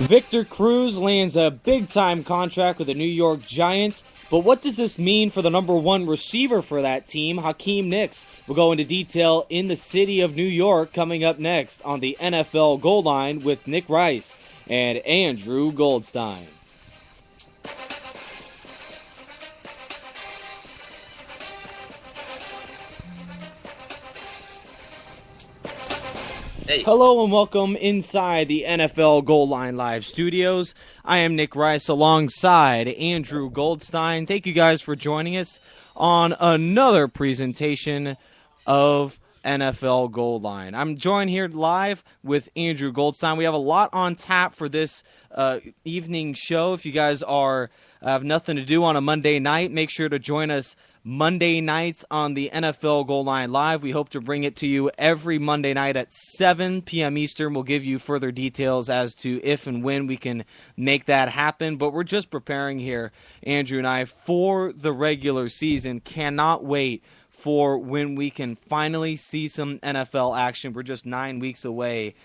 Victor Cruz lands a big-time contract with the New York Giants, but what does this mean for the number one receiver for that team, Hakeem Nicks? We'll go into detail in the city of New York coming up next on the NFL Goal Line with Nick Rice and Andrew Goldstein. Hey. Hello and welcome inside the NFL Goal Line Live studios. I am Nick Rice alongside Andrew Goldstein. Thank you guys for joining us on another presentation of NFL Goal Line. I'm joined here live with Andrew Goldstein. We have a lot on tap for this evening show. If you guys have nothing to do on a Monday night, make sure to join us Monday nights on the NFL Goal Line Live. We hope to bring it to you every Monday night at 7 p.m. Eastern. We'll give you further details as to if and when we can make that happen. But we're just preparing here, Andrew and I, for the regular season. Cannot wait for when we can finally see some NFL action. We're just 9 weeks away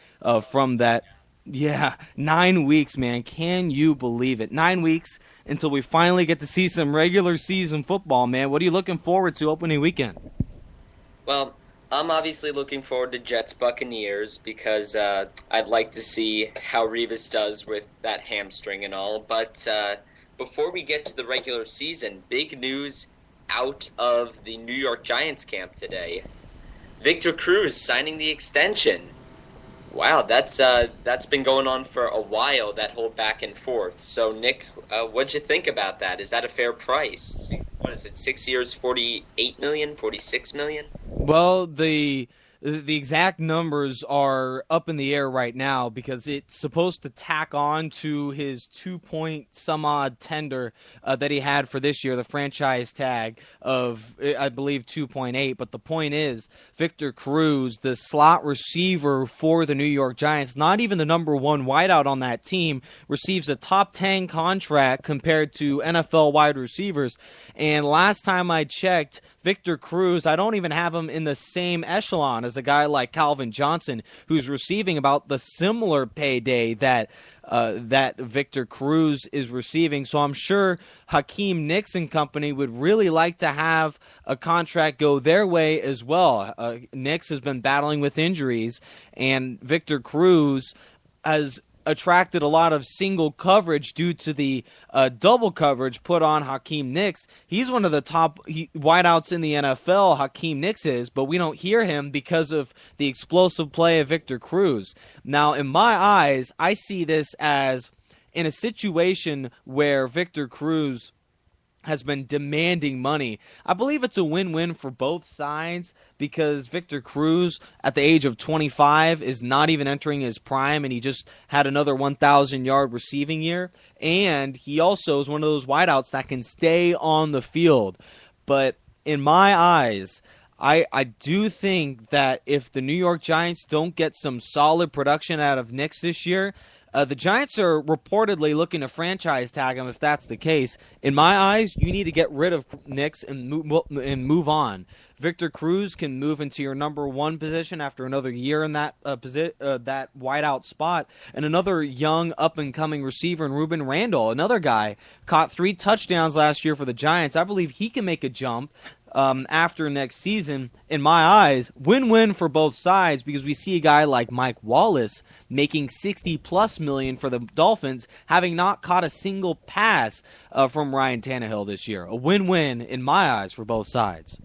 from that. Yeah, 9 weeks, man. Can you believe it? 9 weeks until we finally get to see some regular season football, man. What are you looking forward to opening weekend? Well, I'm obviously looking forward to Jets-Buccaneers because I'd like to see how Revis does with that hamstring and all. But before we get to the regular season, big news out of the New York Giants camp today. Victor Cruz signing the extension. Wow, that's been going on for a while, that whole back and forth. So, Nick, what'd you think about that? Is that a fair price? What is it, 6 years, $48 million, $46 million? Well, the exact numbers are up in the air right now because it's supposed to tack on to his 2-point-some-odd tender that he had for this year, the franchise tag of, I believe, 2.8. But the point is, Victor Cruz, the slot receiver for the New York Giants, not even the number one wideout on that team, receives a top 10 contract compared to NFL wide receivers. And last time I checked, Victor Cruz, I don't even have him in the same echelon as a guy like Calvin Johnson, who's receiving about the similar payday that Victor Cruz is receiving. So I'm sure Hakeem Nicks and company would really like to have a contract go their way as well. Nicks has been battling with injuries, and Victor Cruz has attracted a lot of single coverage due to the double coverage put on Hakeem Nicks. He's one of the top wideouts in the NFL, Hakeem Nicks is, but we don't hear him because of the explosive play of Victor Cruz. Now, in my eyes, I see this as in a situation where Victor Cruz has been demanding money. I believe it's a win-win for both sides because Victor Cruz, at the age of 25, is not even entering his prime, and he just had another 1,000-yard receiving year. And he also is one of those wideouts that can stay on the field. But in my eyes, I do think that if the New York Giants don't get some solid production out of Nicks this year, the Giants are reportedly looking to franchise tag him if that's the case. In my eyes, you need to get rid of Nicks and move on. Victor Cruz can move into your number one position after another year in that that wideout spot. And another young up-and-coming receiver in Ruben Randall, another guy, caught 3 touchdowns last year for the Giants. I believe he can make a jump after next season. In my eyes, win-win for both sides because we see a guy like Mike Wallace making $60+ million for the Dolphins, having not caught a single pass from Ryan Tannehill this year. A win-win in my eyes for both sides.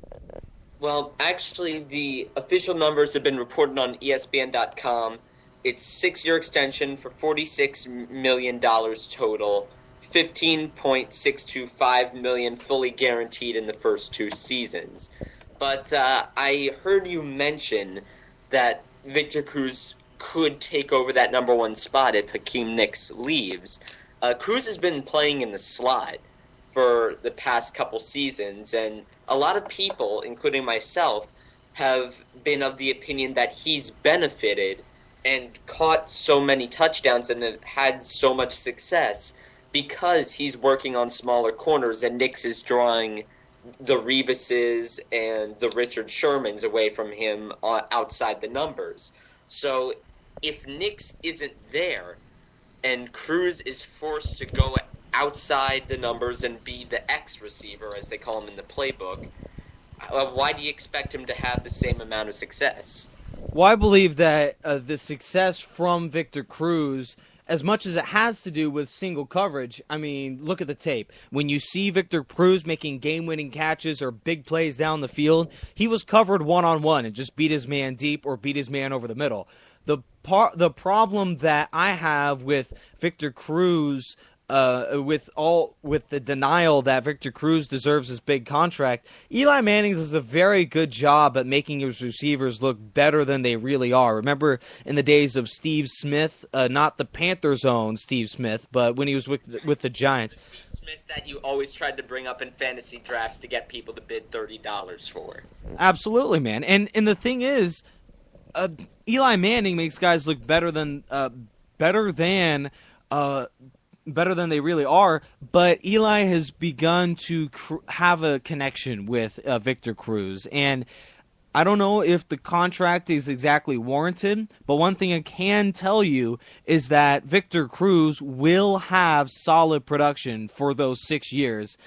Well, actually, the official numbers have been reported on ESPN.com. It's 6-year extension for $46 million total. $15.625 million fully guaranteed in the first 2 seasons. But I heard you mention that Victor Cruz could take over that number one spot if Hakeem Nicks leaves. Cruz has been playing in the slot for the past couple seasons, and a lot of people, including myself, have been of the opinion that he's benefited and caught so many touchdowns and have had so much success because he's working on smaller corners and Nicks is drawing the Revises and the Richard Shermans away from him outside the numbers. So if Nicks isn't there and Cruz is forced to go outside the numbers and be the X receiver, as they call him in the playbook, why do you expect him to have the same amount of success? Well, I believe that the success from Victor Cruz, as much as it has to do with single coverage, I mean, look at the tape. When you see Victor Cruz making game-winning catches or big plays down the field, he was covered one-on-one and just beat his man deep or beat his man over the middle. The problem that I have with Victor Cruz, with the denial that Victor Cruz deserves his big contract, Eli Manning does a very good job at making his receivers look better than they really are. Remember in the days of Steve Smith, not the Panthers' own Steve Smith, but when he was with the Giants. Steve Smith that you always tried to bring up in fantasy drafts to get people to bid $30 for. Absolutely, man. And the thing is, Eli Manning makes guys look better than they really are, but Eli has begun to have a connection with Victor Cruz, and I don't know if the contract is exactly warranted, but one thing I can tell you is that Victor Cruz will have solid production for those 6 years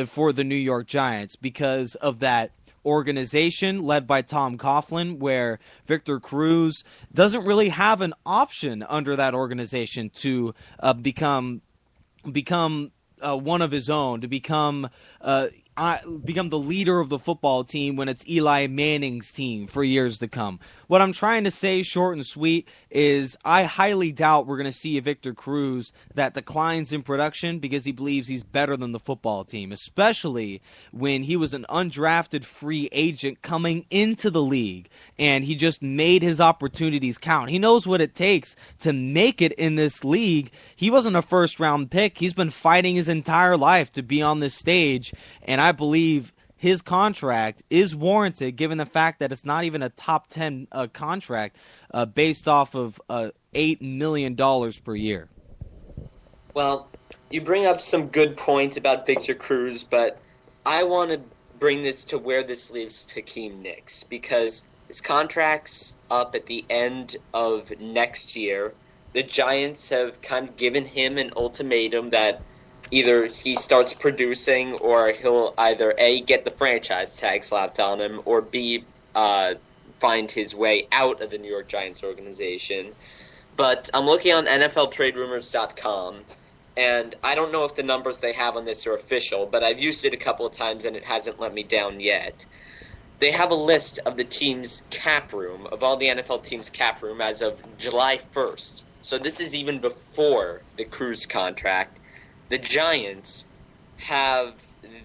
for the New York Giants because of that organization led by Tom Coughlin, where Victor Cruz doesn't really have an option under that organization to become one of his own, to become the leader of the football team when it's Eli Manning's team for years to come. What I'm trying to say, short and sweet, is I highly doubt we're going to see a Victor Cruz that declines in production because he believes he's better than the football team, especially when he was an undrafted free agent coming into the league, and he just made his opportunities count. He knows what it takes to make it in this league. He wasn't a first-round pick. He's been fighting his entire life to be on this stage, and I believe his contract is warranted given the fact that it's not even a top 10 contract based off of $8 million per year. Well, you bring up some good points about Victor Cruz, but I want to bring this to where this leaves Hakeem Nicks, because his contract's up at the end of next year. The Giants have kind of given him an ultimatum that either he starts producing or he'll either A, get the franchise tag slapped on him, or B, find his way out of the New York Giants organization. But I'm looking on NFLTradeRumors.com, and I don't know if the numbers they have on this are official, but I've used it a couple of times and it hasn't let me down yet. They have a list of the team's cap room, of all the NFL teams' cap room as of July 1st. So this is even before the Cruz contract. The Giants have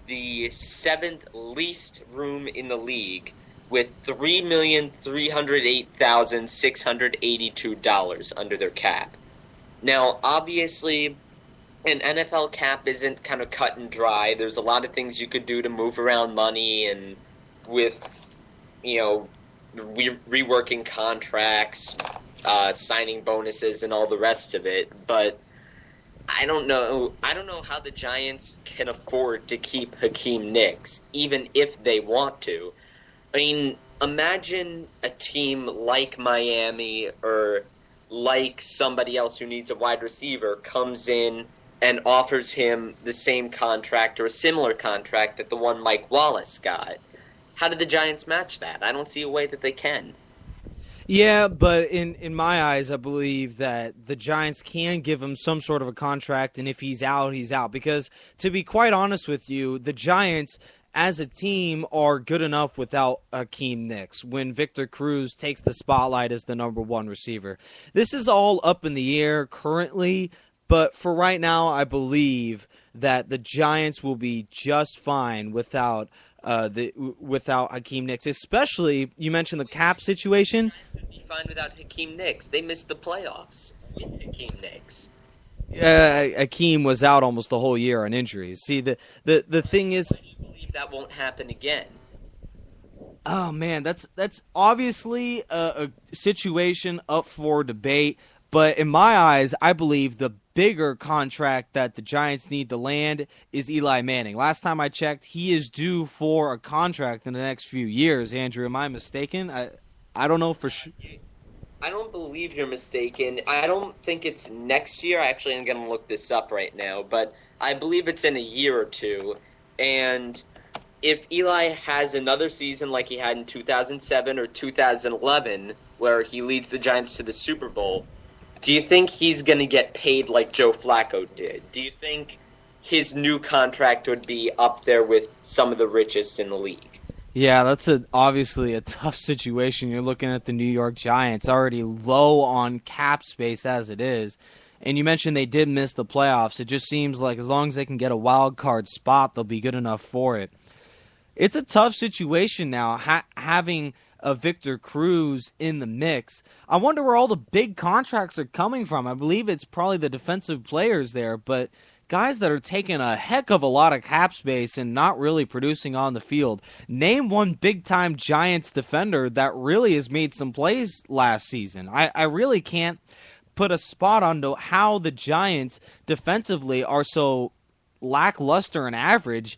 the 7th least room in the league with $3,308,682 under their cap. Now, obviously, an NFL cap isn't kind of cut and dry. There's a lot of things you could do to move around money and with, reworking contracts, signing bonuses, and all the rest of it, but I don't know how the Giants can afford to keep Hakeem Nicks, even if they want to. I mean, imagine a team like Miami or like somebody else who needs a wide receiver comes in and offers him the same contract or a similar contract that the one Mike Wallace got. How did the Giants match that? I don't see a way that they can. Yeah, but in my eyes, I believe that the Giants can give him some sort of a contract, and if he's out, he's out. Because, to be quite honest with you, the Giants, as a team, are good enough without Hakeem Nicks when Victor Cruz takes the spotlight as the number one receiver. This is all up in the air currently, but for right now, I believe that the Giants will be just fine without Hakeem Nicks. Especially, you mentioned the cap situation. Fine without Hakeem Nicks. They missed the playoffs with Hakeem Nicks. Hakeem was out almost the whole year on injuries. See, the thing is, I believe that won't happen again. Oh man, that's obviously a situation up for debate. But in my eyes, I believe the bigger contract that the Giants need to land is Eli Manning. Last time I checked, he is due for a contract in the next few years. Andrew, am I mistaken? I don't know for sure. I don't believe you're mistaken. I don't think it's next year. I actually am going to look this up right now, but I believe it's in a year or two. And if Eli has another season like he had in 2007 or 2011, where he leads the Giants to the Super Bowl, do you think he's going to get paid like Joe Flacco did? Do you think his new contract would be up there with some of the richest in the league? Yeah, that's obviously a tough situation. You're looking at the New York Giants, already low on cap space as it is. And you mentioned they did miss the playoffs. It just seems like as long as they can get a wild card spot, they'll be good enough for it. It's a tough situation now, having a Victor Cruz in the mix. I wonder where all the big contracts are coming from. I believe it's probably the defensive players there, but guys that are taking a heck of a lot of cap space and not really producing on the field. Name one big-time Giants defender that really has made some plays last season. I really can't put a spot on how the Giants defensively are so lackluster and average,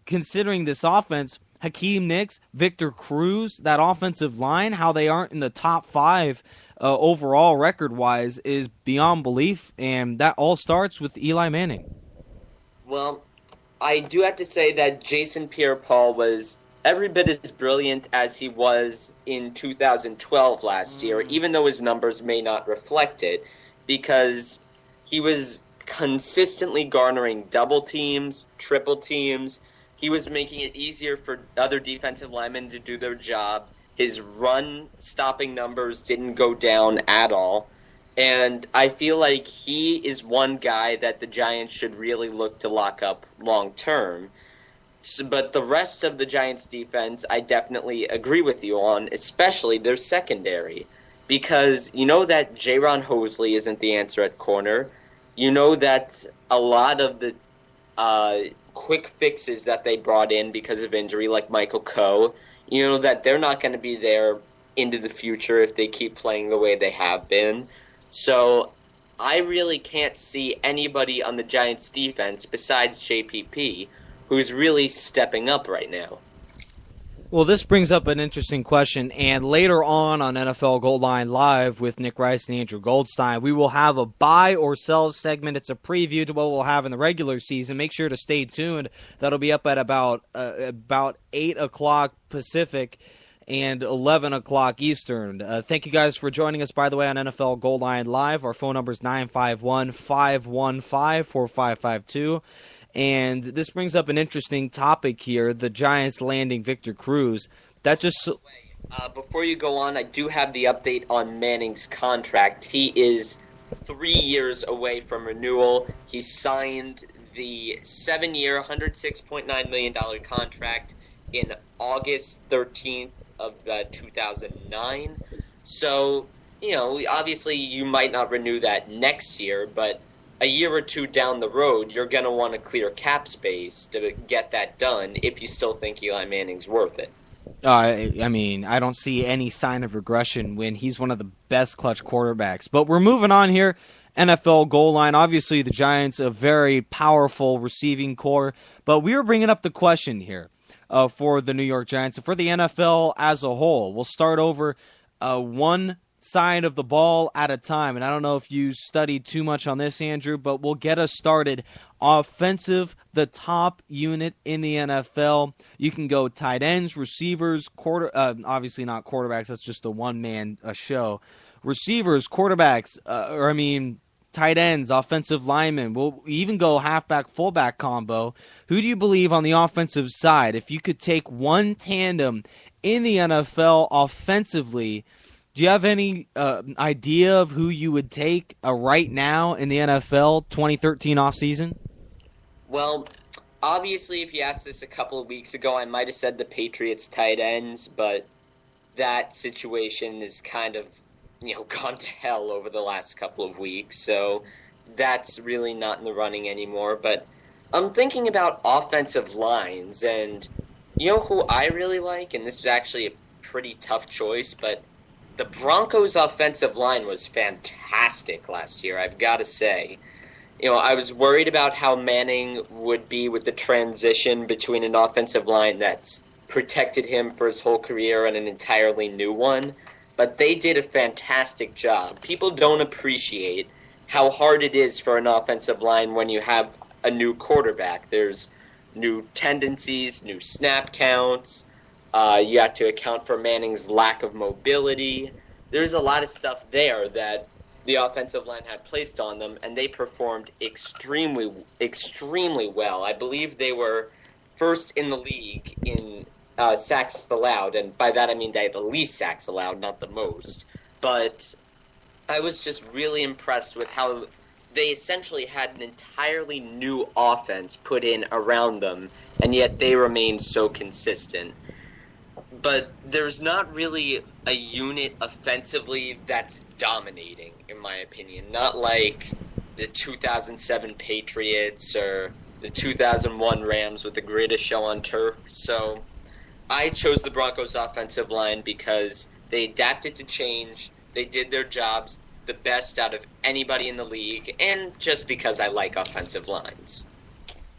considering this offense. Hakeem Nicks, Victor Cruz, that offensive line, how they aren't in the top five overall record-wise is beyond belief, and that all starts with Eli Manning. Well, I do have to say that Jason Pierre-Paul was every bit as brilliant as he was in 2012 last year, even though his numbers may not reflect it, because he was consistently garnering double teams, triple teams. He was making it easier for other defensive linemen to do their job. His run-stopping numbers didn't go down at all. And I feel like he is one guy that the Giants should really look to lock up long-term. But the rest of the Giants' defense, I definitely agree with you on, especially their secondary. Because you know that Jaron Hosley isn't the answer at corner. You know that a lot of the quick fixes that they brought in because of injury, like Michael Coe, you know that they're not going to be there into the future if they keep playing the way they have been. So I really can't see anybody on the Giants' defense besides JPP who's really stepping up right now. Well, this brings up an interesting question, and later on NFL Gold Line Live with Nick Rice and Andrew Goldstein, we will have a buy or sell segment. It's a preview to what we'll have in the regular season. Make sure to stay tuned. That'll be up at about 8 o'clock Pacific and 11 o'clock Eastern. Thank you guys for joining us, by the way, on NFL Gold Line Live. Our phone number is 951-515-4552. And this brings up an interesting topic here, the Giants landing Victor Cruz. That just... Before you go on, I do have the update on Manning's contract. He is 3 years away from renewal. He signed the 7-year, $106.9 million contract in August 13th of 2009. So, you know, obviously you might not renew that next year, but a year or two down the road, you're going to want to clear cap space to get that done if you still think Eli Manning's worth it. I mean, I don't see any sign of regression when he's one of the best clutch quarterbacks. But we're moving on here. NFL goal line. Obviously, the Giants, a very powerful receiving core. But we were bringing up the question here for the New York Giants and for the NFL as a whole. We'll start over one side of the ball at a time. And I don't know if you studied too much on this, Andrew, but we'll get us started. Offensive, the top unit in the NFL. You can go tight ends, receivers, obviously not quarterbacks. That's just a one-man show. Receivers, quarterbacks, tight ends, offensive linemen. We'll even go halfback, fullback combo. Who do you believe on the offensive side? If you could take one tandem in the NFL offensively, do you have any idea of who you would take right now in the NFL 2013 offseason? Well, obviously, if you asked this a couple of weeks ago, I might have said the Patriots tight ends, but that situation is kind of, gone to hell over the last couple of weeks, so that's really not in the running anymore. But I'm thinking about offensive lines, and you know who I really like, and this is actually a pretty tough choice, but the Broncos' offensive line was fantastic last year, I've got to say. I was worried about how Manning would be with the transition between an offensive line that's protected him for his whole career and an entirely new one. but they did a fantastic job. People don't appreciate how hard it is for an offensive line when you have a new quarterback. There's new tendencies, new snap counts. You have to account for Manning's lack of mobility. There's a lot of stuff there that the offensive line had placed on them, and they performed extremely, extremely well. I believe they were first in the league in sacks allowed, and by that I mean they had the least sacks allowed, not the most. But I was just really impressed with how they essentially had an entirely new offense put in around them, and yet they remained so consistent. But there's not really a unit offensively that's dominating, in my opinion. Not like the 2007 Patriots or the 2001 Rams with the greatest show on turf. So I chose the Broncos' offensive line because they adapted to change, they did their jobs the best out of anybody in the league, and just because I like offensive lines.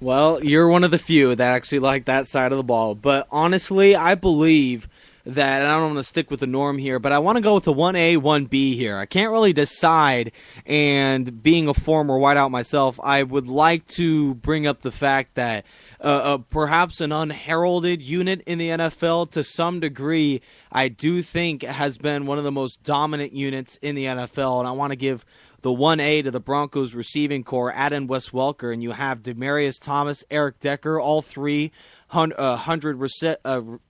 Well, you're one of the few that actually like that side of the ball. But honestly, I believe that, and I don't want to stick with the norm here, but I want to go with the 1A, 1B here. I can't really decide, and being a former whiteout myself, I would like to bring up the fact that perhaps an unheralded unit in the NFL to some degree, I do think has been one of the most dominant units in the NFL, and I want to give the 1A to the Broncos receiving core, add in Wes Welker, and you have Demaryius Thomas, Eric Decker, all 300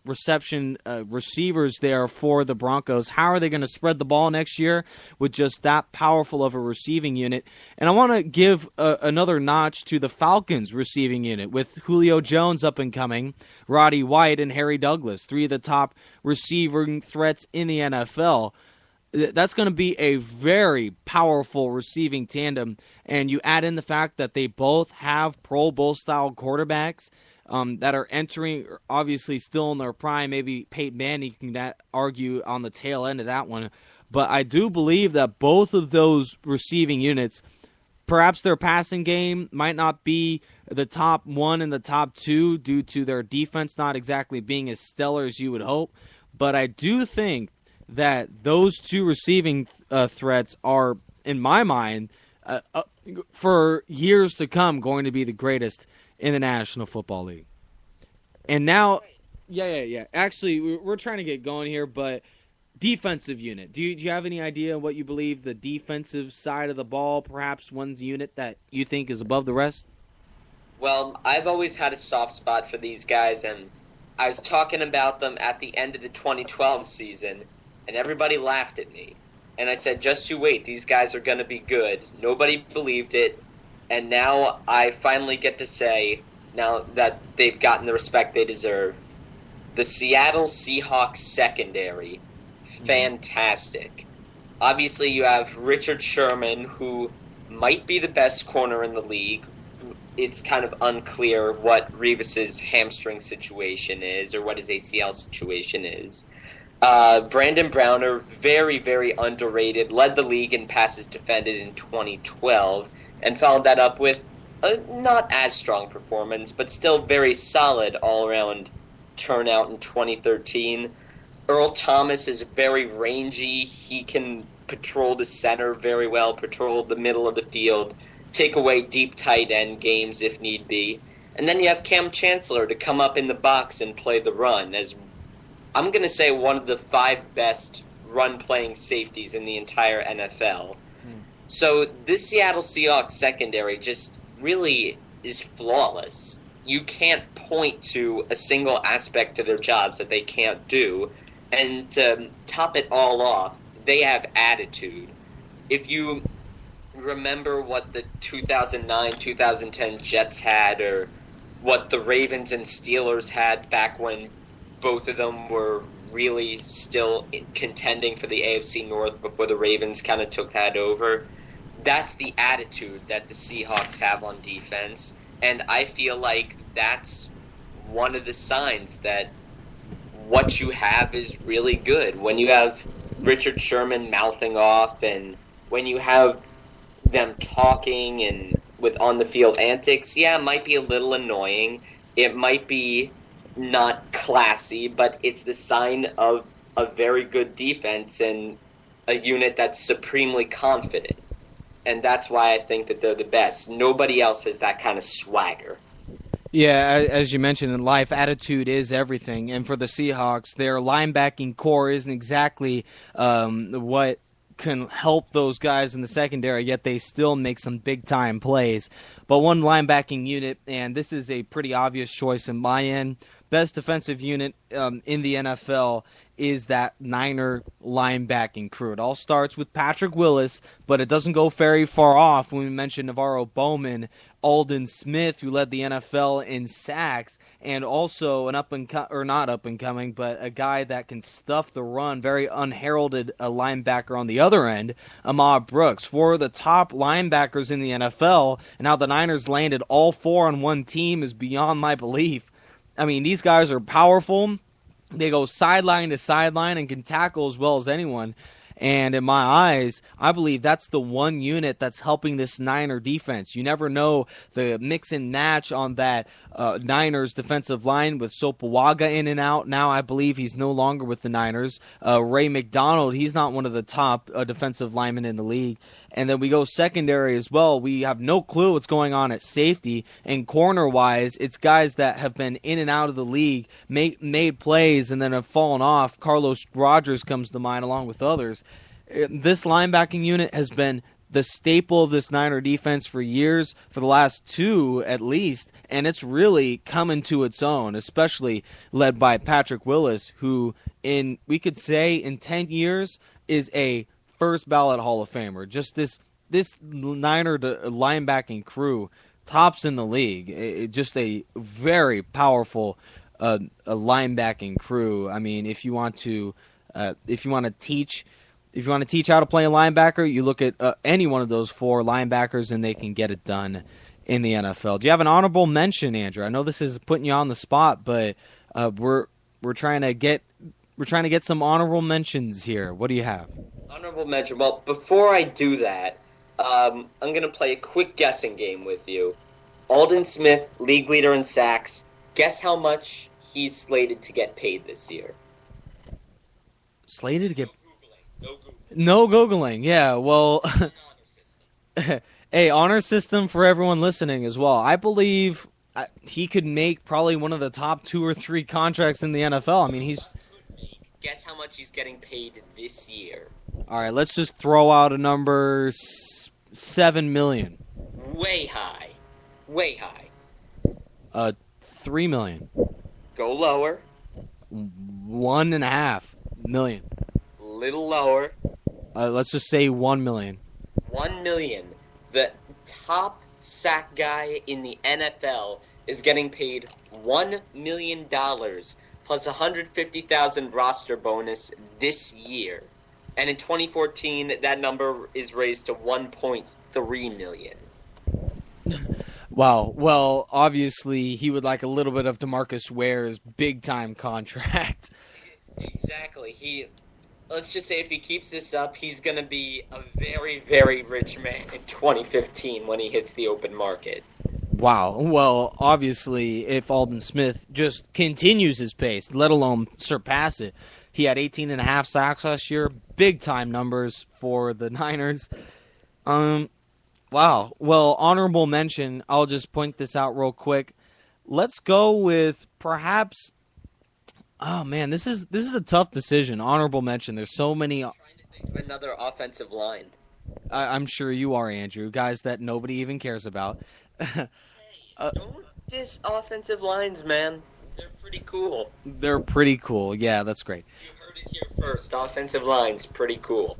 reception receivers there for the Broncos. How are they going to spread the ball next year with just that powerful of a receiving unit? And I want to give another notch to the Falcons receiving unit with Julio Jones up and coming, Roddy White, and Harry Douglas, three of the top receiving threats in the NFL. That's going to be a very powerful receiving tandem, and you add in the fact that they both have Pro Bowl-style quarterbacks that are entering, obviously still in their prime. Maybe Peyton Manning can argue on the tail end of that one, but I do believe that both of those receiving units, perhaps their passing game might not be the top one and the top two due to their defense not exactly being as stellar as you would hope, but I do think that those two receiving threats are, in my mind, for years to come, going to be the greatest in the National Football League. And now, yeah. Actually, we're trying to get going here, but defensive unit. Do you have any idea what you believe the defensive side of the ball, perhaps one unit that you think is above the rest? Well, I've always had a soft spot for these guys, and I was talking about them at the end of the 2012 season, and everybody laughed at me. And I said, just you wait, these guys are going to be good. Nobody believed it, and now I finally get to say, now that they've gotten the respect they deserve, the Seattle Seahawks secondary, fantastic. Obviously, you have Richard Sherman, who might be the best corner in the league. It's kind of unclear what Revis's hamstring situation is or what his ACL situation is. Brandon Browner, very, very underrated, led the league in passes defended in 2012, and followed that up with a not as strong performance, but still very solid all-around turnout in 2013. Earl Thomas is very rangy. He can patrol the center very well, patrol the middle of the field, take away deep tight end games if need be. And then you have Cam Chancellor to come up in the box and play the run, as I'm going to say one of the 5 best run-playing safeties in the entire NFL. So this Seattle Seahawks secondary just really is flawless. You can't point to a single aspect to their jobs that they can't do. And to top it all off, they have attitude. If you remember what the 2009-2010 Jets had, or what the Ravens and Steelers had back when both of them were really still contending for the AFC North before the Ravens kind of took that over, that's the attitude that the Seahawks have on defense, and I feel like that's one of the signs that what you have is really good. When you have Richard Sherman mouthing off, and when you have them talking and with on-the-field antics, yeah, it might be a little annoying. It might be not classy, but it's the sign of a very good defense and a unit that's supremely confident. And that's why I think that they're the best. Nobody else has that kind of swagger. Yeah, as you mentioned in life, attitude is everything. And for the Seahawks, their linebacking core isn't exactly what can help those guys in the secondary, yet they still make some big-time plays. But one linebacking unit, and this is a pretty obvious choice in my end, best defensive unit in the NFL is that Niner linebacking crew. It all starts with Patrick Willis, but it doesn't go very far off when we mention Navarro Bowman, Aldon Smith, who led the NFL in sacks, and also an not up and coming, but a guy that can stuff the run, very unheralded linebacker on the other end, Ahmad Brooks. Four of the top linebackers in the NFL, and how the Niners landed all four on one team is beyond my belief. I mean, these guys are powerful. They go sideline to sideline and can tackle as well as anyone. And in my eyes, I believe that's the one unit that's helping this Niner defense. You never know the mix and match on that Niners defensive line with Sopoaga in and out. Now I believe he's no longer with the Niners. Ray McDonald, he's not one of the top defensive linemen in the league. And then we go secondary as well. We have no clue what's going on at safety. And corner-wise, it's guys that have been in and out of the league, made plays, and then have fallen off. Carlos Rogers comes to mind along with others. This linebacking unit has been the staple of this Niner defense for years, for the last two at least, and it's really coming to its own, especially led by Patrick Willis, who we could say in 10 years is a first ballot Hall of Famer. Just this Niner linebacking crew tops in the league. Just a very powerful linebacking crew. I mean, if you want to teach how to play a linebacker, you look at any one of those four linebackers and they can get it done in the NFL. Do you have an honorable mention, Andrew? I know this is putting you on the spot, but we're trying to get some honorable mentions here. What do you have? Honorable mention. Well, before I do that, I'm going to play a quick guessing game with you. Aldon Smith, league leader in sacks. Guess how much he's slated to get paid this year? Slated to get... No Googling. No Googling, yeah. Well, hey, honor system for everyone listening as well. I believe he could make probably one of the top 2 or 3 contracts in the NFL. I mean, he's... Guess how much he's getting paid this year? All right, let's just throw out a number, $7 million. Way high. Way high. $3 million. Go lower. $1.5 million. Little lower. Let's just say $1 million. $1 million. The top sack guy in the NFL is getting paid $1 million plus $150,000 roster bonus this year. And in 2014, that number is raised to $1.3 million. Wow. Well, obviously, he would like a little bit of DeMarcus Ware's big-time contract. Exactly. Let's just say if he keeps this up, he's going to be a very, very rich man in 2015 when he hits the open market. Wow. Well, obviously, if Aldon Smith just continues his pace, let alone surpass it, he had 18.5 sacks last year. Big-time numbers for the Niners. Wow. Well, honorable mention, I'll just point this out real quick. Let's go with perhaps... Oh, man, this is a tough decision. Honorable mention. There's so many... I'm trying to think of another offensive line. I'm sure you are, Andrew. Guys that nobody even cares about. Hey, don't diss offensive lines, man. They're pretty cool. They're pretty cool. Yeah, that's great. You heard it here first. Offensive lines, pretty cool.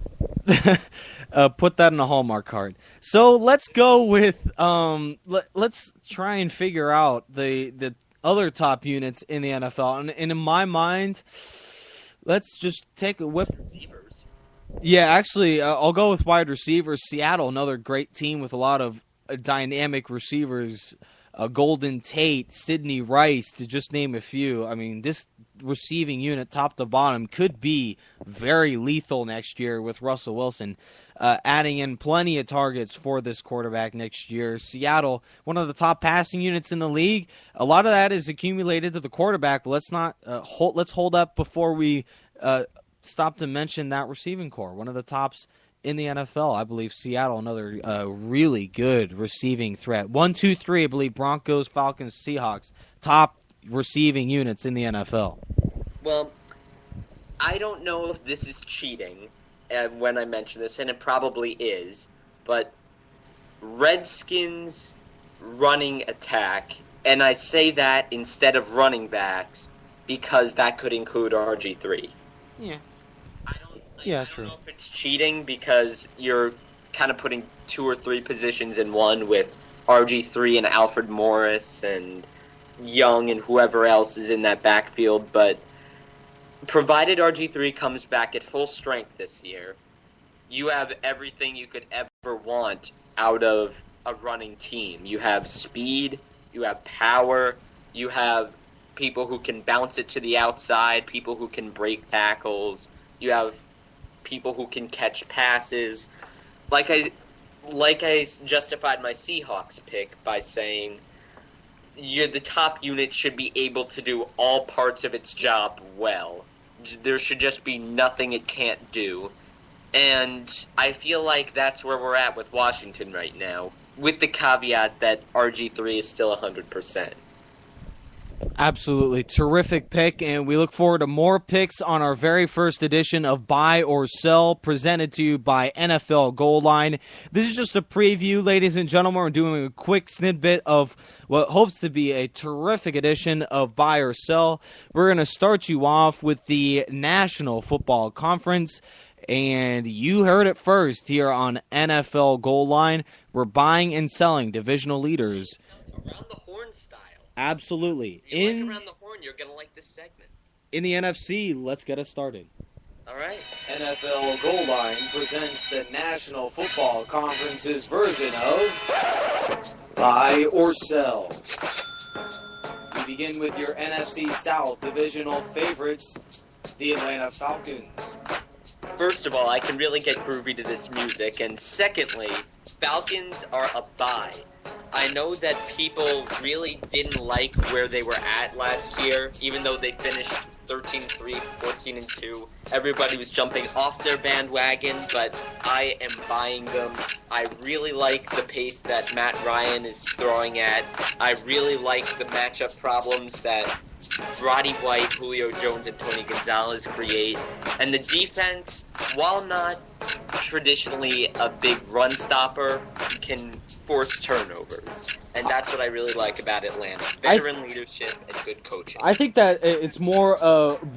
Put that in a Hallmark card. So let's go with let's try and figure out the other top units in the NFL. And in my mind, let's just take a whip. Receivers. Yeah, actually, I'll go with wide receivers. Seattle, another great team with a lot of dynamic receivers. Golden Tate, Sidney Rice, to just name a few. I mean, this receiving unit, top to bottom, could be very lethal next year with Russell Wilson adding in plenty of targets for this quarterback next year. Seattle, one of the top passing units in the league. A lot of that is accumulated to the quarterback, but let's hold up before we stop to mention that receiving core, one of the tops in the NFL. I believe Seattle, another really good receiving threat. 1, 2, 3, I believe Broncos, Falcons, Seahawks, top receiving units in the NFL. Well, I don't know if this is cheating when I mention this, and it probably is, but Redskins running attack, and I say that instead of running backs because that could include RG3. Yeah. I don't True. know if it's cheating because you're kind of putting 2 or 3 positions in one with RG3 and Alfred Morris and Young and whoever else is in that backfield, but provided RG3 comes back at full strength this year, you have everything you could ever want out of a running team. You have speed, you have power, you have people who can bounce it to the outside, people who can break tackles, you have people who can catch passes. Like I justified my Seahawks pick by saying the top unit should be able to do all parts of its job well. There should just be nothing it can't do. And I feel like that's where we're at with Washington right now, with the caveat that RG3 is still 100%. Absolutely. Terrific pick, and we look forward to more picks on our very first edition of Buy or Sell, presented to you by NFL Goal Line. This is just a preview, ladies and gentlemen. We're doing a quick snippet of what hopes to be a terrific edition of Buy or Sell. We're going to start you off with the National Football Conference, and you heard it first here on NFL Goal Line. We're buying and selling divisional leaders. Around the horn style. Absolutely. If you like Around the Horn, you're going to like this segment. In the NFC, let's get us started. All right. NFL Goal Line presents the National Football Conference's version of Buy or Sell. We begin with your NFC South divisional favorites, the Atlanta Falcons. First of all, I can really get groovy to this music, and secondly, Falcons are a buy. I know that people really didn't like where they were at last year, even though they finished 13-3, 14-2. Everybody was jumping off their bandwagon, but I am buying them. I really like the pace that Matt Ryan is throwing at. I really like the matchup problems that Roddy White, Julio Jones, and Tony Gonzalez create. And the defense, while not traditionally a big run stopper, can force turnovers. And that's what I really like about Atlanta. Veteran leadership and good coaching. I think that it's more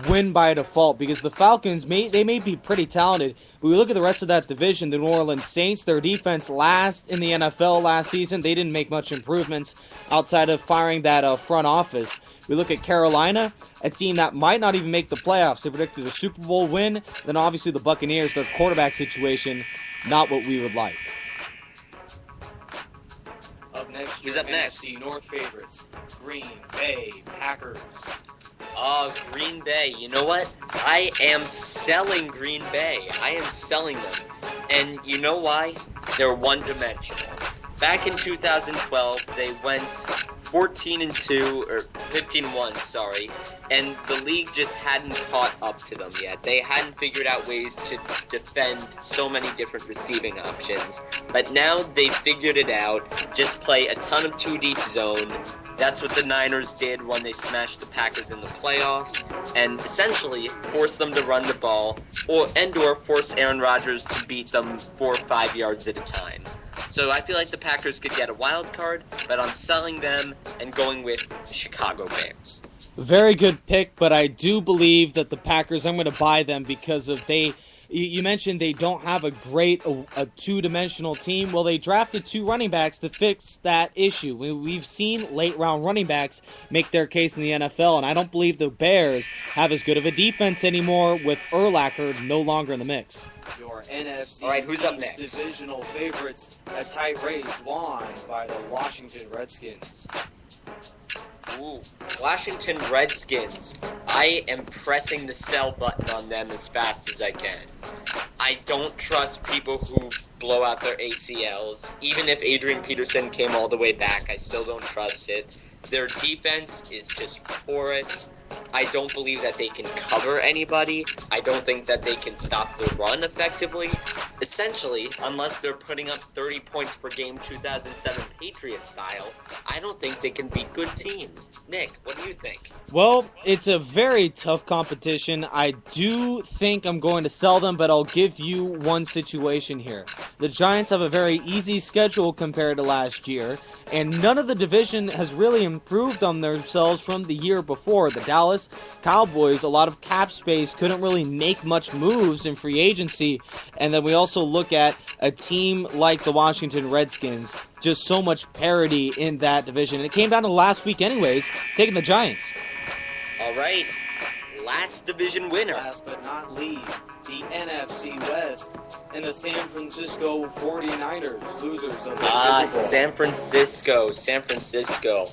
win by default because the Falcons, may be pretty talented, but we look at the rest of that division, the New Orleans Saints, their defense last in the NFL last season. They didn't make much improvements outside of firing that front office. We look at Carolina, a team that might not even make the playoffs. They predicted a Super Bowl win. Then obviously the Buccaneers, their quarterback situation, not what we would like. Up next, who's up next? NFC North favorites, Green Bay Packers. Oh, Green Bay. You know what? I am selling Green Bay. I am selling them. And you know why? They're one-dimensional. Back in 2012, they went 14-2, or 15-1, sorry, and the league just hadn't caught up to them yet. They hadn't figured out ways to defend so many different receiving options. But now they figured it out. Just play a ton of 2 deep zone. That's what the Niners did when they smashed the Packers in the playoffs, and essentially forced them to run the ball, or force Aaron Rodgers to beat them 4 or 5 yards at a time. So I feel like the Packers could get a wild card, but I'm selling them and going with Chicago Bears. Very good pick, but I do believe that the Packers, I'm going to buy them because of you mentioned they don't have a great a two-dimensional team. Well, they drafted 2 running backs to fix that issue. We've seen late-round running backs make their case in the NFL, and I don't believe the Bears have as good of a defense anymore with Urlacher no longer in the mix. Your NFC All right, who's up next? divisional favorites, a tight race won by the Washington Redskins. Ooh, Washington Redskins. I am pressing the sell button on them as fast as I can. I don't trust people who blow out their ACLs. Even if Adrian Peterson came all the way back, I still don't trust it. Their defense is just porous. I don't believe that they can cover anybody. I don't think that they can stop the run effectively. Essentially, unless they're putting up 30 points per game 2007 Patriot style, I don't think they can beat good teams. Nick, what do you think? Well, it's a very tough competition. I do think I'm going to sell them, but I'll give you one situation here. The Giants have a very easy schedule compared to last year, and none of the division has really improved on themselves from the year before. The Dallas Cowboys, a lot of cap space, couldn't really make much moves in free agency, and then we also look at a team like the Washington Redskins, just so much parity in that division. And it came down to last week anyways, taking the Giants. All right, last division winner. Last but not least, the NFC West and the San Francisco 49ers, losers of the Super Bowl. San Francisco.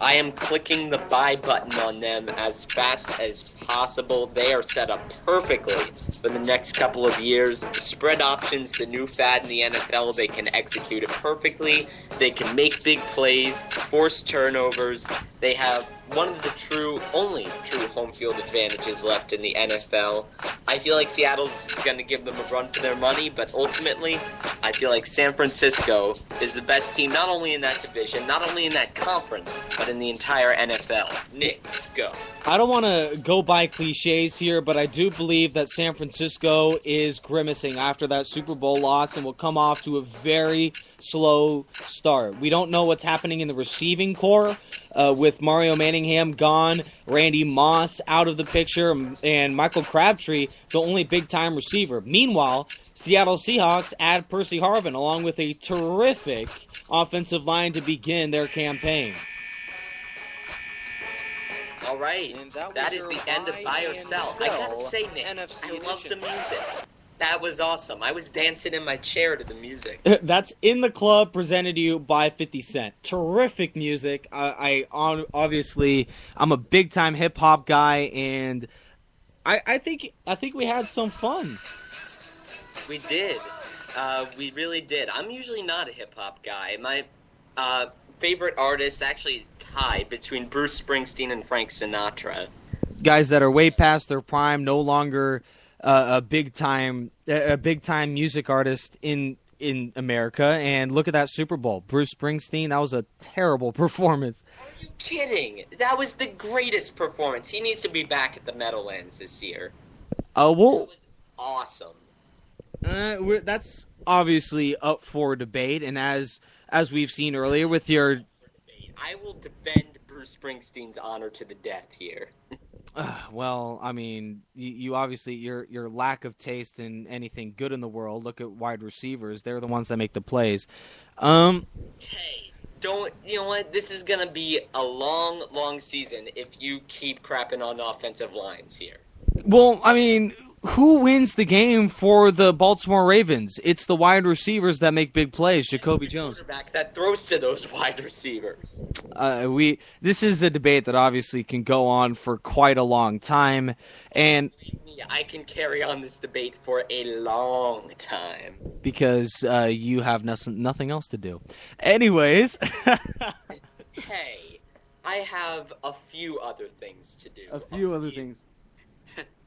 I am clicking the buy button on them as fast as possible. They are set up perfectly for the next couple of years. The spread options, the new fad in the NFL, they can execute it perfectly. They can make big plays, force turnovers. They have one of the only true home field advantages left in the NFL. I feel like Seattle's going to give them a run for their money, but ultimately, I feel like San Francisco is the best team, not only in that division, not only in that conference, but in the entire NFL. Nick, go. I don't want to go by cliches here, but I do believe that San Francisco is grimacing after that Super Bowl loss and will come off to a very slow start. We don't know what's happening in the receiving core with Mario Manningham gone, Randy Moss out of the picture, and Michael Crabtree, the only big-time receiver. Meanwhile, Seattle Seahawks add Percy Harvin along with a terrific offensive line to begin their campaign. All right, that is the end of Buy or Sell. I gotta say, Nick, NFC I love the edition. music. That was awesome. I was dancing in my chair to the music. That's In the Club, presented to you by 50 Cent. Terrific music. Obviously, I'm a big-time hip-hop guy, and I think we had some fun. We did. We really did. I'm usually not a hip-hop guy. My favorite artists actually tied between Bruce Springsteen and Frank Sinatra. Guys that are way past their prime, no longer a big time music artist in America. And look at that Super Bowl, Bruce Springsteen. That was a terrible performance. Are you kidding? That was the greatest performance. He needs to be back at the Meadowlands this year. Well, That was awesome. that's obviously up for debate, and as we've seen earlier with your. I will defend Bruce Springsteen's honor to the death here. Well, I mean, you obviously your lack of taste in anything good in the world. Look at wide receivers; they're the ones that make the plays. Hey, don't you know what? This is gonna be a long, long season if you keep crapping on offensive lines here. Well, I mean, who wins the game for the Baltimore Ravens? It's the wide receivers that make big plays. Jacoby Jones. Quarterback that throws to those wide receivers. This is a debate that obviously can go on for quite a long time, and I can carry on this debate for a long time. because you have nothing else to do. Anyways, Hey, I have a few other things to do. a few other things.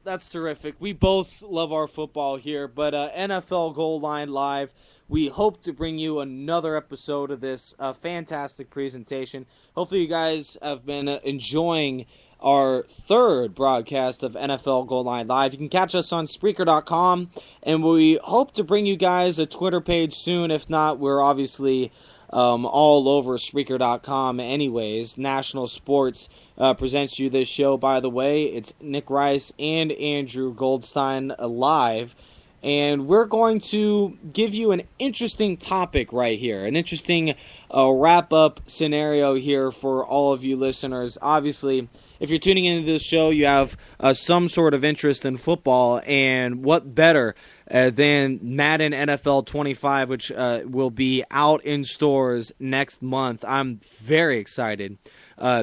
That's terrific. We both love our football here, but NFL Goal Line Live, we hope to bring you another episode of this fantastic presentation. Hopefully you guys have been enjoying our third broadcast of NFL Goal Line Live. You can catch us on Spreaker.com, and we hope to bring you guys a Twitter page soon. If not, we're obviously all over Spreaker.com anyways. National Sports presents you this show, by the way. It's Nick Rice and Andrew Goldstein live. And we're going to give you an interesting topic right here. An interesting wrap-up scenario here for all of you listeners. Obviously, if you're tuning into this show, you have some sort of interest in football. And what better than Madden NFL 25, which will be out in stores next month. I'm very excited,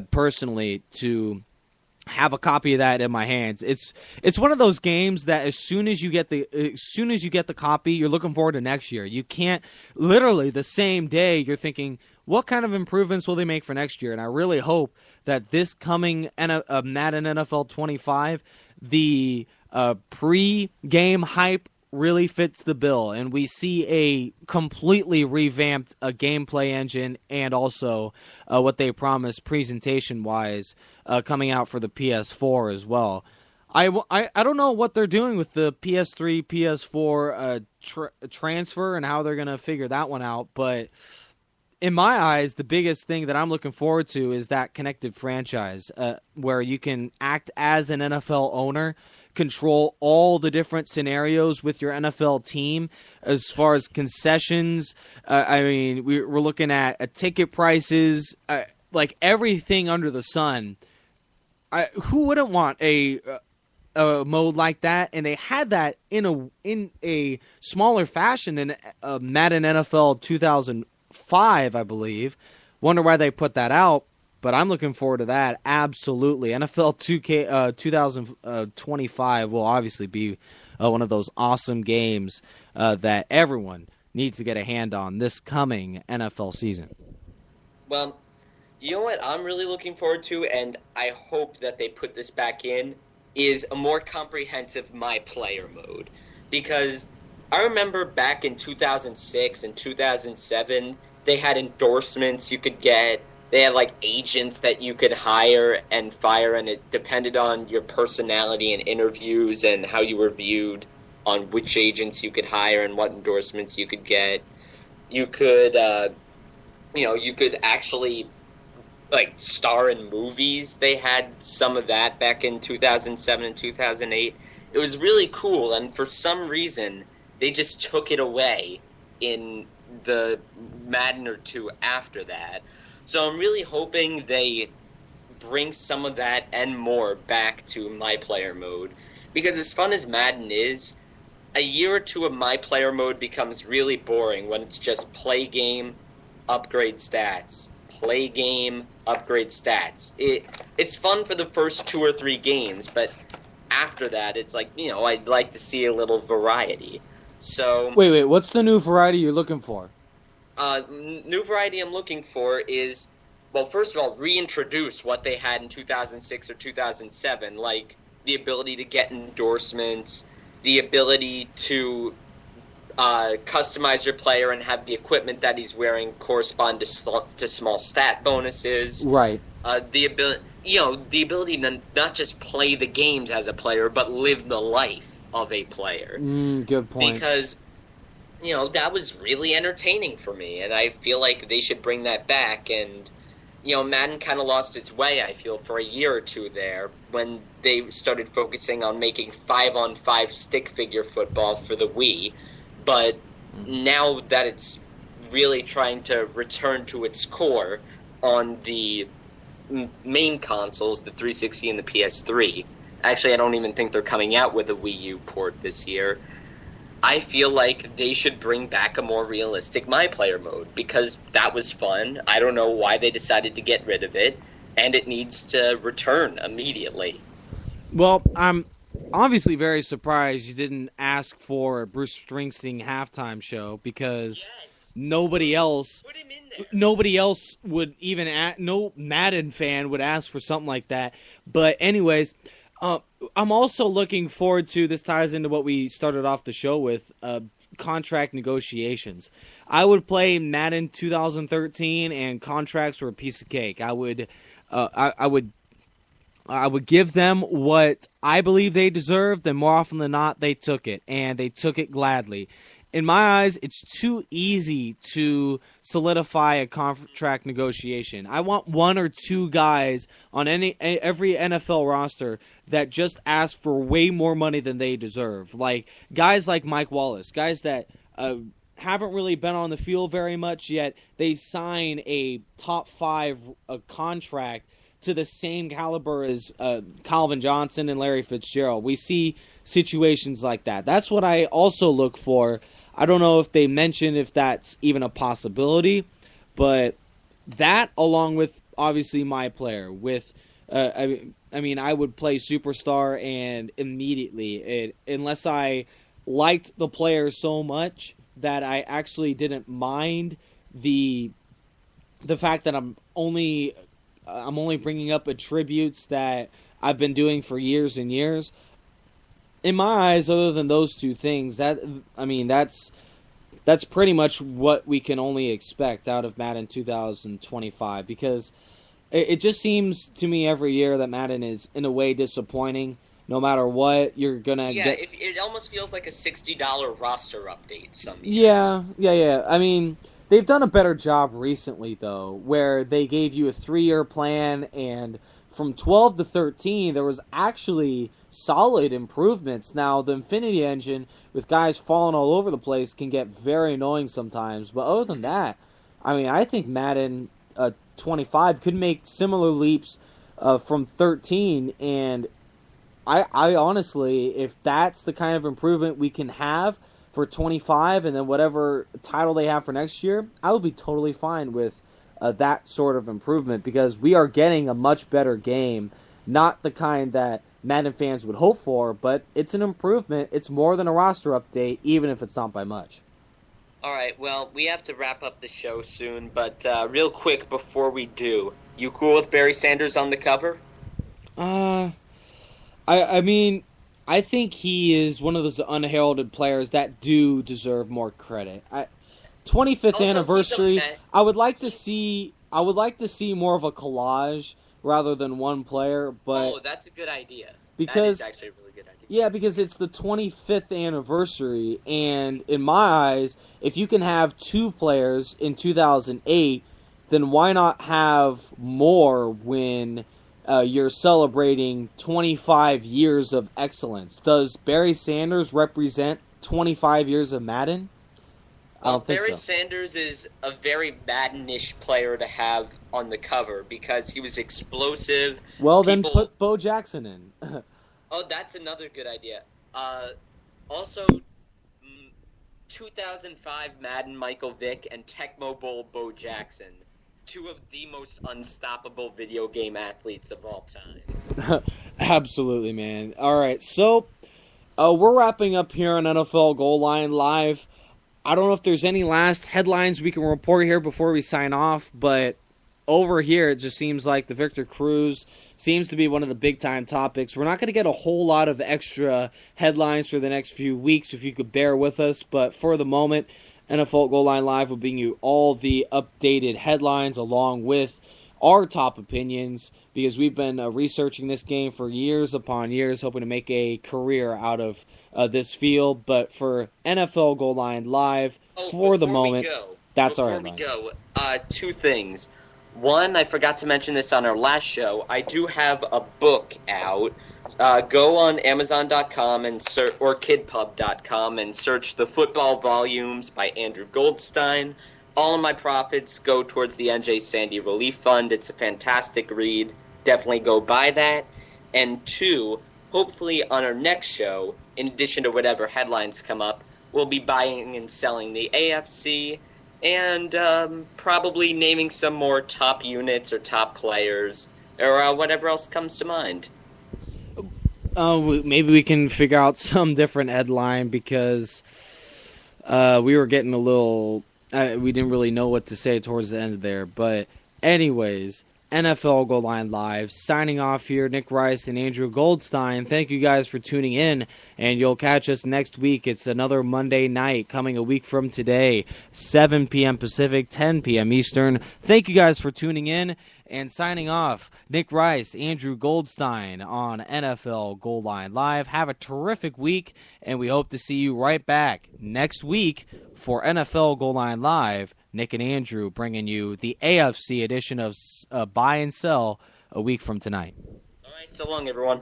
personally, to have a copy of that in my hands. It's one of those games that as soon as you get the copy, you're looking forward to next year. You can't literally the same day you're thinking, what kind of improvements will they make for next year? And I really hope that this coming Madden NFL 25, the pre-game hype really fits the bill, and we see a completely revamped gameplay engine and also what they promised presentation-wise coming out for the PS4 as well. I don't know what they're doing with the PS3, PS4 transfer and how they're going to figure that one out, but in my eyes, the biggest thing that I'm looking forward to is that connected franchise where you can act as an NFL owner, control all the different scenarios with your NFL team as far as concessions. I mean, we're looking at ticket prices, like everything under the sun. Who wouldn't want a mode like that? And they had that in a smaller fashion in Madden NFL 2005, I believe. Wonder why they put that out. But I'm looking forward to that, absolutely. NFL 2K 2025 will obviously be one of those awesome games that everyone needs to get a hand on this coming NFL season. Well, you know what I'm really looking forward to, and I hope that they put this back in, is a more comprehensive My Player mode. Because I remember back in 2006 and 2007, they had endorsements you could get. They had, like, agents that you could hire and fire, and it depended on your personality and interviews and how you were viewed on which agents you could hire and what endorsements you could get. You could, you could actually, like, star in movies. They had some of that back in 2007 and 2008. It was really cool, and for some reason, they just took it away in the Madden or two after that. So I'm really hoping they bring some of that and more back to My Player mode. Because as fun as Madden is, a year or two of My Player mode becomes really boring when it's just play game, upgrade stats. Play game, upgrade stats. It's fun for the first 2 or 3 games, but after that, it's like, I'd like to see a little variety. So Wait, what's the new variety you're looking for? New variety I'm looking for is, well, first of all, reintroduce what they had in 2006 or 2007, like the ability to get endorsements, the ability to customize your player and have the equipment that he's wearing correspond to small stat bonuses. Right. The ability to not just play the games as a player, but live the life of a player. Good point. Because that was really entertaining for me, and I feel like they should bring that back. And, Madden kind of lost its way, I feel, for a year or two there when they started focusing on making 5-on-5 stick figure football for the Wii. But now that it's really trying to return to its core on the main consoles, the 360 and the PS3, actually, I don't even think they're coming out with a Wii U port this year. I feel like they should bring back a more realistic My Player mode, because that was fun. I don't know why they decided to get rid of it, and it needs to return immediately. Well, I'm obviously very surprised you didn't ask for a Bruce Springsteen halftime show, because nobody else would even no Madden fan would ask for something like that. But anyways, I'm also looking forward to, this ties into what we started off the show with, contract negotiations. I would play Madden 2013 and contracts were a piece of cake. I would give them what I believe they deserved, and more often than not, they took it, and they took it gladly. In my eyes, it's too easy to solidify a contract negotiation. I want 1 or 2 guys on every NFL roster that just ask for way more money than they deserve. Like guys like Mike Wallace, guys that haven't really been on the field very much yet. They sign a top 5 contract to the same caliber as Calvin Johnson and Larry Fitzgerald. We see situations like that. That's what I also look for. I don't know if they mentioned if that's even a possibility, but that, along with obviously My Player, with I mean, I would play Superstar and immediately, unless I liked the player so much that I actually didn't mind the fact that I'm only bringing up attributes that I've been doing for years and years. In my eyes, other than those two things, that's pretty much what we can only expect out of Madden 2025, because it just seems to me every year that Madden is in a way disappointing. No matter what, you're gonna get. It almost feels like a $60 roster update some years. Yeah. I mean, they've done a better job recently, though, where they gave you a 3-year plan, and from 12 to 13, there was actually solid improvements. Now, the Infinity Engine, with guys falling all over the place, can get very annoying sometimes. But other than that, I mean, I think Madden 25 could make similar leaps from 13, and I honestly, if that's the kind of improvement we can have for 25 and then whatever title they have for next year, I would be totally fine with that sort of improvement, because we are getting a much better game. Not the kind that Madden fans would hope for, but it's an improvement. It's more than a roster update, even if it's not by much. All right, well, we have to wrap up the show soon, but real quick before we do, you cool with Barry Sanders on the cover? I mean, I think he is one of those unheralded players that do deserve more credit. 25th Also, anniversary. I would like to see more of a collage rather than one player. But that's a good idea. Because that is actually a really good idea. yeah, because it's the 25th anniversary, and in my eyes, if you can have 2 players in 2008, then why not have more when you're celebrating 25 years of excellence? Does Barry Sanders represent 25 years of Madden? I don't think Barry so. Sanders is a very Madden-ish player to have on the cover because he was explosive. Well, then put Bo Jackson in. Oh, that's another good idea. Also, 2005 Madden Michael Vick and Tecmo Bowl Bo Jackson. 2 of the most unstoppable video game athletes of all time. Absolutely, man. All right, so we're wrapping up here on NFL Goal Line Live. I don't know if there's any last headlines we can report here before we sign off, but over here it just seems like the Victor Cruz seems to be one of the big-time topics. We're not going to get a whole lot of extra headlines for the next few weeks, if you could bear with us, but for the moment, NFL Goal Line Live will bring you all the updated headlines along with our top opinions, because we've been researching this game for years upon years, hoping to make a career out of this field. But for NFL Goal Line Live, for the moment, that's our headlines. Before we go, 2 things. One, I forgot to mention this on our last show. I do have a book out. Go on Amazon.com or KidPub.com and search the football volumes by Andrew Goldstein. All of my profits go towards the NJ Sandy Relief Fund. It's a fantastic read. Definitely go buy that. And 2, hopefully on our next show, in addition to whatever headlines come up, we'll be buying and selling the AFC and probably naming some more top units or top players or whatever else comes to mind. Maybe we can figure out some different headline, because we were getting a little... we didn't really know what to say towards the end there. But anyways, NFL Goal Line Live, signing off here, Nick Rice and Andrew Goldstein. Thank you guys for tuning in, and you'll catch us next week. It's another Monday night coming a week from today, 7 p.m. Pacific, 10 p.m. Eastern. Thank you guys for tuning in, and signing off, Nick Rice, Andrew Goldstein on NFL Goal Line Live. Have a terrific week, and we hope to see you right back next week for NFL Goal Line Live. Nick and Andrew bringing you the AFC edition of Buy and Sell a week from tonight. All right, so long, everyone.